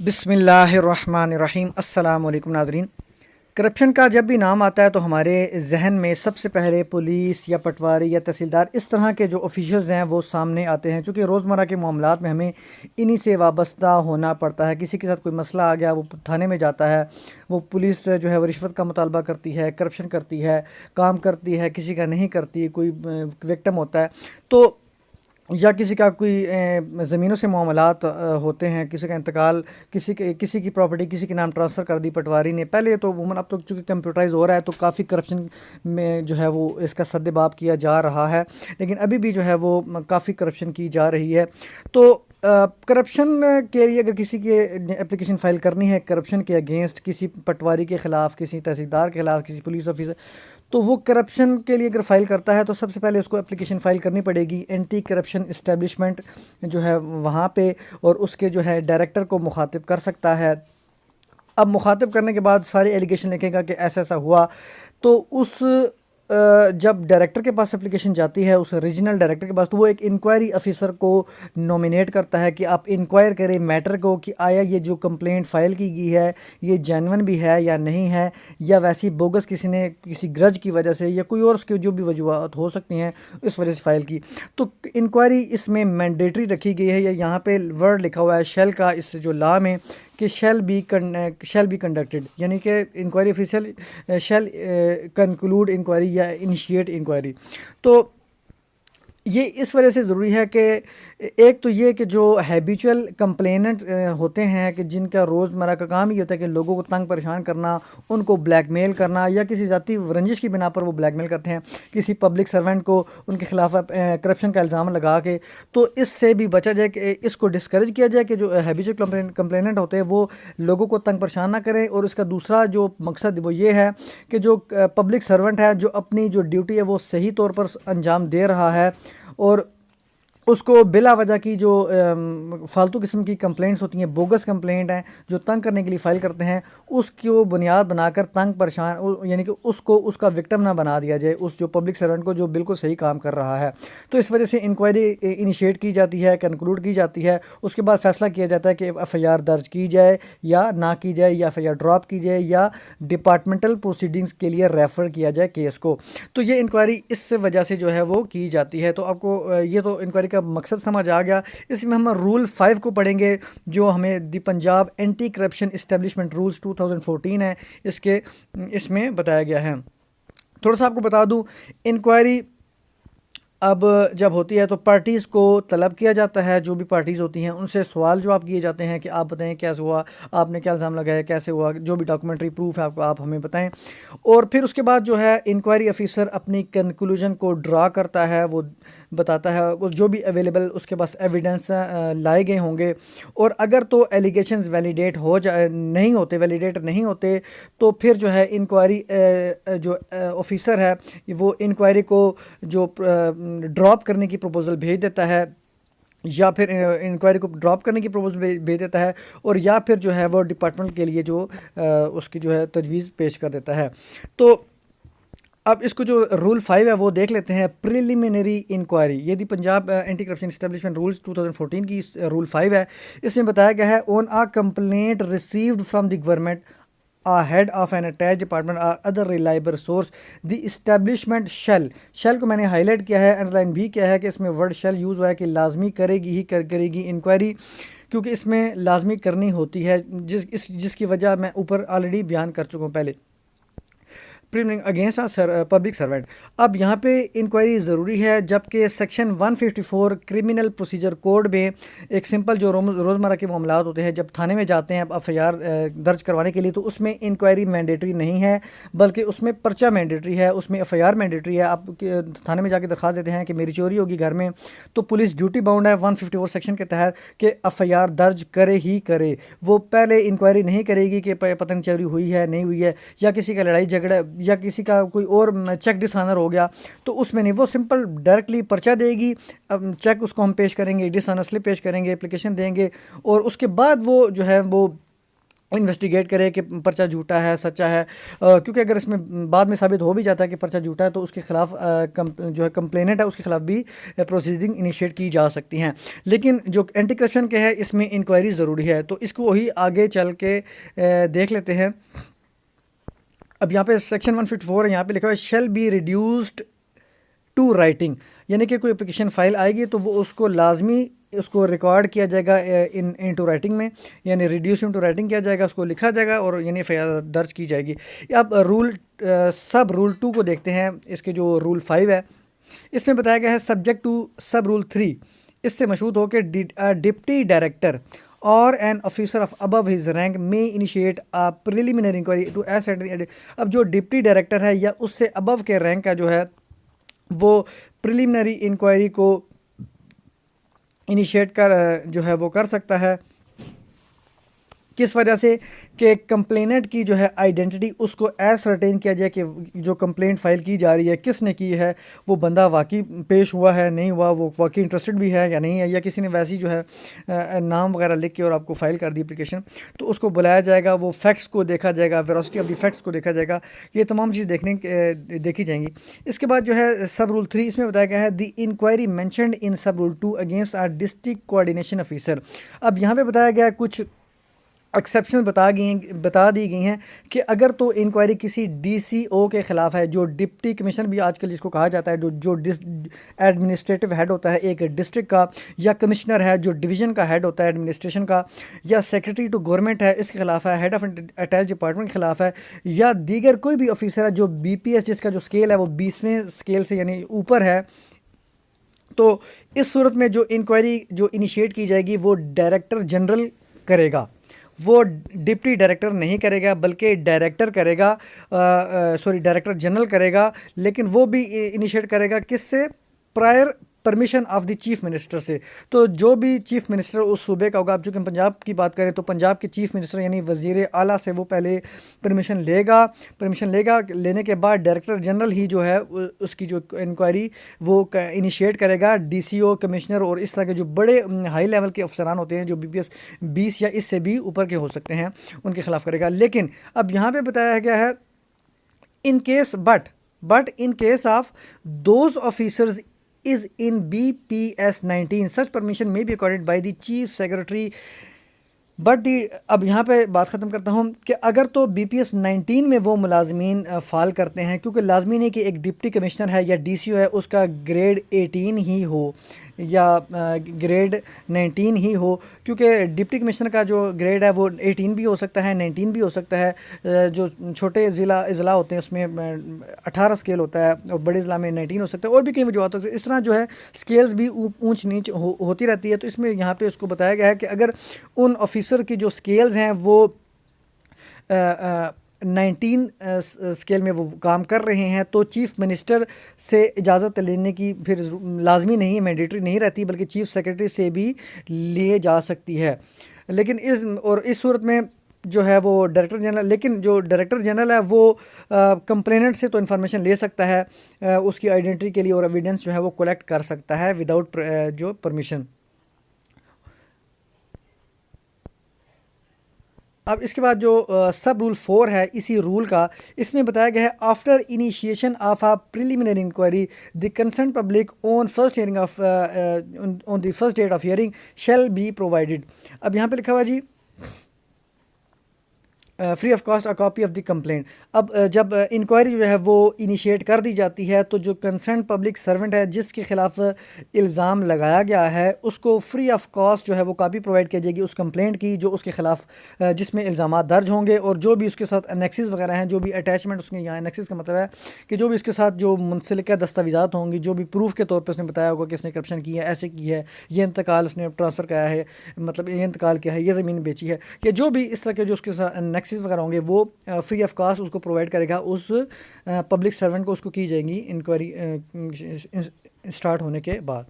बिस्मिल्लाहिर्रहमानिर्रहीम। अस्सलाम वालेकुम नाज़रीन। करप्शन का जब भी नाम आता है तो हमारे जहन में सबसे पहले पुलिस या पटवारी या तहसीलदार इस तरह के जो ऑफिशियल्स हैं वो सामने आते हैं, क्योंकि रोज़मर्रा के मामलात में हमें इन्हीं से वाबस्ता होना पड़ता है। किसी के साथ कोई मसला आ गया, वो थाने में जाता है, वो पुलिस जो है वो रिश्वत का मुतालबा करती है, करप्शन करती है, काम करती है, किसी का नहीं करती, कोई विक्टिम होता है तो, या किसी का कोई ज़मीनों से मामलात होते हैं, किसी का इंतकाल, किसी की प्रॉपर्टी किसी के नाम ट्रांसफ़र कर दी पटवारी ने पहले तो वूमन, अब तो चूँकि कंप्यूटराइज़ हो रहा है तो काफ़ी करप्शन में जो है वो इसका सद्देबाब किया जा रहा है, लेकिन अभी भी जो है वो काफ़ी करप्शन की जा रही है। तो करप्शन के लिए अगर किसी के एप्लीकेशन फ़ाइल करनी है करप्शन के अगेंस्ट, किसी पटवारी के ख़िलाफ़, किसी तहसीलदार के ख़िलाफ़, किसी पुलिस ऑफिसर, तो वो करप्शन के लिए अगर फ़ाइल करता है तो सबसे पहले उसको एप्लीकेशन फ़ाइल करनी पड़ेगी एंटी करप्शन इस्टेब्लिशमेंट जो है वहाँ पे, और उसके जो है डायरेक्टर को मुखातिब कर सकता है। अब मुखातिब करने के बाद सारे एलिगेशन लिखेगा कि ऐसा ऐसा हुआ, तो उस जब डायरेक्टर के पास एप्लीकेशन जाती है, उस रीजनल डायरेक्टर के पास, तो वो एक इंक्वायरी ऑफिसर को नॉमिनेट करता है कि आप इंक्वायर करें मैटर को कि आया ये जो कंप्लेंट फ़ाइल की गई है ये जेन्युइन भी है या नहीं है, या वैसी बोगस किसी ने किसी ग्रज की वजह से या कोई और उसकी जो भी वजूहत हो सकती हैं इस वजह से फ़ाइल की। तो इंक्वायरी इसमें मैंडेटरी रखी गई है, या यहाँ पे वर्ड लिखा हुआ है शेल का, इस जो लॉ में, कि शेल बी कंडक्टेड, यानी कि inquiry official shall conclude inquiry या इनिशिएट इंक्वायरी। तो ये इस वजह से ज़रूरी है कि एक तो ये कि जो हैबिचुअल कंप्लेनेंट होते हैं कि जिनका रोज़मर्रा का काम ही होता है कि लोगों को तंग परेशान करना, उनको ब्लैकमेल करना, या किसी ज़ाती रंजिश की बिना पर वो ब्लैकमेल करते हैं किसी पब्लिक सर्वेंट को, उनके ख़िलाफ़ करप्शन का इल्ज़ाम लगा के, तो इससे भी बचा जाए कि इसको डिस्करेज किया जाए कि जो हैबिचुअल कंप्लेनेंट होते हैं वो लोगों को तंग परेशान ना करें। और इसका दूसरा जो मकसद वो ये है कि जो पब्लिक सर्वेंट है जो अपनी जो ड्यूटी है वो सही तौर पर अंजाम दे रहा है, और उसको बिला वजह की जो फालतू किस्म की कंप्लेंट्स होती हैं, बोगस कंप्लेंट हैं जो तंग करने के लिए फ़ाइल करते हैं, उसको बुनियाद बनाकर तंग परेशान यानी कि उसको उसका विक्टिम ना बना दिया जाए उस जो पब्लिक सर्वेंट को जो बिल्कुल सही काम कर रहा है। तो इस वजह से इंक्वायरी इनिशिएट की जाती है, कंक्लूड की जाती है, उसके बाद फ़ैसला किया जाता है कि एफ़आईआर दर्ज की जाए या ना की जाए, या एफ़आईआर ड्रॉप की जाए, या डिपार्टमेंटल प्रोसीडिंग्स के लिए रेफ़र किया जाए केस को। तो ये इंक्वायरी इस वजह से जो है वो की जाती है। तो आपको ये तो इंक्वायरी का मकसद समझ आ गया। इसमें हम रूल 5 को पढ़ेंगे जो हमें the Punjab anti corruption establishment rules 2014 है, इसमें बताया गया है। थोड़ा सा आपको बता दूं, इंक्वायरी अब जब होती है तो पार्टीज़ को तलब किया जाता है, जो भी पार्टीज़ होती हैं उनसे सवाल जवाब किए जाते हैं कि आप बताएं कैसे हुआ, आपने क्या इल्ज़ाम लगाया, कैसे हुआ, जो भी डॉक्यूमेंट्री प्रूफ है आपको आप हमें बताएं। और फिर उसके बाद जो है इंक्वायरी ऑफिसर अपनी कंक्लूजन को ड्रा करता है, वो बताता है वो जो भी अवेलेबल उसके पास एविडेंस लाए गए होंगे, और अगर तो एलिगेशंस वैलिडेट हो जाए नहीं होते, वैलिडेट नहीं होते, तो फिर जो है इंक्वायरी जो ऑफिसर है वो इंक्वायरी को जो ड्रॉप करने की प्रपोज़ल भेज देता है, या फिर इंक्वायरी को ड्रॉप करने की प्रपोज़ल भेज देता है, और या फिर जो है वो डिपार्टमेंट के लिए जो उसकी जो है तजवीज़ पेश कर देता है। तो अब इसको जो रूल 5 है वो देख लेते हैं, प्रिलिमिनरी इंक्वायरी। ये the Punjab anti corruption establishment rules 2014 की रूल 5 है। इसमें बताया गया है, on a complaint received from the government, a head of an attached department or other reliable source, the establishment shall को मैंने हाईलाइट किया है, अंडरलाइन भी किया है कि इसमें वर्ड shall यूज़ हुआ है कि लाजमी करेगी ही करेगी इंक्वायरी, क्योंकि इसमें लाजमी करनी होती है, जिसकी वजह मैं ऊपर ऑलरेडी बयान कर चुका हूँ पहले, अगेंस्ट पब्लिक सर्वेंट। अब यहाँ पे इंक्वायरी ज़रूरी है, जबकि सेक्शन 154 क्रिमिनल प्रोसीजर कोड में एक सिंपल जो रोज़मर्रा के मामलात होते हैं, जब थाने में जाते हैं एफ़आईआर दर्ज करवाने के लिए, तो उसमें इंक्वायरी मैंडेटरी नहीं है, बल्कि उसमें पर्चा मैंडेटरी है, उसमें एफ़आईआर मैंडेटरी है। आप थाने में जाके दरख्वास्त देते हैं कि मेरी चोरी होगी घर में, तो पुलिस ड्यूटी बाउंड है 154 सेक्शन के तहत कि एफ़आईआर दर्ज करे ही करे। वो पहले इंक्वायरी नहीं करेगी कि पता नहीं चोरी हुई है नहीं हुई है, या किसी का लड़ाई झगड़ा या किसी का कोई और चेक डिसऑनर हो गया, तो उसमें नहीं, वो सिंपल डायरेक्टली पर्चा देगी, अब चेक उसको हम पेश करेंगे, डिसऑनर स्लिप पेश करेंगे, एप्लीकेशन देंगे, और उसके बाद वो जो है वो इन्वेस्टिगेट करे कि पर्चा झूठा है सच्चा है, क्योंकि अगर इसमें बाद में साबित हो भी जाता है कि पर्चा झूठा है तो उसके खिलाफ जो है कंप्लेनेंट है उसके खिलाफ भी प्रोसीडिंग इनिशिएट की जा सकती हैं। लेकिन जो एंटी करप्शन के है इसमें इंक्वायरी ज़रूरी है, तो इसको वही आगे चल के देख लेते हैं। अब यहाँ पे सेक्शन 154 है, यहाँ पे लिखा हुआ है shall be reduced to writing, यानी कि कोई एप्लीकेशन फ़ाइल आएगी तो वो उसको लाजमी उसको रिकॉर्ड किया जाएगा इनटू राइटिंग में, यानी रिड्यूस इनटू राइटिंग किया जाएगा, उसको लिखा जाएगा और यानी एफआईआर दर्ज की जाएगी। अब सब रूल 2 को देखते हैं। इसके जो रूल 5 है इसमें बताया गया है सब्जेक्ट टू सब रूल 3, इससे मशहूर हो कि डिप्टी डायरेक्टर और an officer of above his rank में initiate a preliminary inquiry to asset. अब जो डिप्टी डायरेक्टर है या उससे अबव के रैंक का जो है वो प्रिलिमिनरी इंक्वायरी को इनिशिएट कर जो है वो कर सकता है। किस वजह से कि कंप्लेनेंट की जो है आइडेंटिटी उसको एसर्टेन किया जाए कि जो कंप्लेंट फ़ाइल की जा रही है किसने की है, वो बंदा वाकई पेश हुआ है नहीं हुआ, वो वाकई इंटरेस्टेड भी है या नहीं है, या किसी ने वैसी जो है नाम वगैरह लिख के और आपको फ़ाइल कर दी एप्लीकेशन, तो उसको बुलाया जाएगा, वो फैक्ट्स को देखा जाएगा, वेरोसिटी ऑफ द फैक्ट्स को देखा जाएगा, ये तमाम चीज़ देखी जाएंगी। इसके बाद जो है सब रूल 3 इसमें बताया गया है the inquiry mentioned in sub rule 2 against our district coordination officer. अब यहाँ पे बताया गया कुछ एक्सेप्शन बता दी गई हैं कि अगर तो इंक्वायरी किसी डीसीओ के ख़िलाफ़ है, जो डिप्टी कमिश्नर भी आजकल जिसको कहा जाता है, जो एडमिनिस्ट्रेटिव हेड होता है एक डिस्ट्रिक्ट का, या कमिश्नर है जो डिवीज़न का हेड होता है एडमिनिस्ट्रेशन का, या सेक्रेटरी टू गवर्नमेंट है इसके खिलाफ है, हेड ऑफ अटैच डिपार्टमेंट के खिलाफ है, या दीगर कोई भी ऑफिसर है जो बीपीएस जिसका जो स्केल है वो 20वें स्केल से यानी ऊपर है, तो इस सूरत में जो इंक्वायरी जो इनिशिएट की जाएगी वो डायरेक्टर जनरल करेगा, वो डिप्टी डायरेक्टर नहीं करेगा बल्कि डायरेक्टर करेगा, डायरेक्टर जनरल करेगा, लेकिन वो भी इनिशिएट करेगा किससे, prior permission of the chief minister से। तो जो भी चीफ मिनिस्टर उस सूबे का होगा, अब चूँकि पंजाब की बात करें तो पंजाब के चीफ मिनिस्टर यानी वज़ीर आला से वो पहले परमिशन लेगा, लेने के बाद डायरेक्टर जनरल ही जो है उसकी जो इंक्वायरी वो इनिशिएट करेगा। डीसीओ, कमिश्नर और इस तरह के जो बड़े हाई लेवल के अफसरान होते हैं जो बीपीएस 20 या इससे भी ऊपर के हो सकते हैं उनके खिलाफ करेगा। लेकिन अब यहाँ पर बताया गया है in case but in case of those officers is in BPS 19 such permission may be accorded by the chief secretary but अब यहाँ पे बात ख़त्म करता हूँ कि अगर तो BPS 19 में वो मुलाजमीन फ़ाल करते हैं, क्योंकि लाजमी नहीं कि एक डिप्टी कमिश्नर है या DCO है उसका ग्रेड 18 ही हो या ग्रेड 19 ही हो, क्योंकि डिप्टी कमिश्नर का जो ग्रेड है वो 18 भी हो सकता है, 19 भी हो सकता है। जो छोटे ज़िला होते हैं उसमें 18 स्केल होता है और बड़े ज़िला में 19 हो सकता है, और भी कई वजूहत हो सकती है। इस तरह जो है स्केल्स भी ऊंच नीच होती रहती है। तो इसमें यहाँ पे उसको बताया गया है कि अगर उन ऑफिसर की जो स्केल्स हैं वो 19 स्केल में वो काम कर रहे हैं तो चीफ़ मिनिस्टर से इजाज़त लेने की फिर लाजमी नहीं, मैंडेटरी नहीं रहती, बल्कि चीफ़ सेक्रेटरी से भी लिए जा सकती है। लेकिन इस सूरत में जो है वो डायरेक्टर जनरल, लेकिन जो डायरेक्टर जनरल है वो कंप्लेनेंट से तो इन्फॉर्मेशन ले सकता है उसकी आइडेंटिटी के लिए, और एविडेंस जो है वो कलेक्ट कर सकता है विदाउट जो परमिशन। अब इसके बाद जो सब रूल 4 है इसी रूल का, इसमें बताया गया है after initiation of a preliminary inquiry the concern public on first hearing of on the first date of hearing shall be provided. अब यहाँ पे लिखा हुआ जी free of cost a copy of the complaint. अब जब इंक्वायरी जो है वो इनिशिएट कर दी जाती है तो जो कंसर्न पब्लिक सर्वेंट है जिसके खिलाफ इल्ज़ाम लगाया गया है उसको फ्री ऑफ कॉस्ट जो है वो कॉपी प्रोवाइड की जाएगी उस कंप्लेंट की जो उसके खिलाफ जिसमें इल्ज़ाम दर्ज होंगे, और जो भी उसके साथ एनेक्सिस वगैरह हैं, जो भी अटैचमेंट उसके, यहाँ एनेक्सिस का मतलब है कि जो भी उसके साथ जो मुंसलिका दस्तावेज़ात होंगी, जो भी प्रूफ के तौर पर उसने बताया होगा कि इसने करप्शन की है, ऐसे की है, ये इंतकाल उसने ट्रांसफ़र कराया है, मतलब ये इंतकाल किया है, ये ज़मीन बेची है, या जो भी इस तरह के जो उसके साथ एनेक्सिस वगैरह होंगे वो फ्री ऑफ कॉस्ट उसको प्रोवाइड करेगा उस पब्लिक सर्वेंट को, उसको की जाएंगी इंक्वायरी स्टार्ट होने के बाद।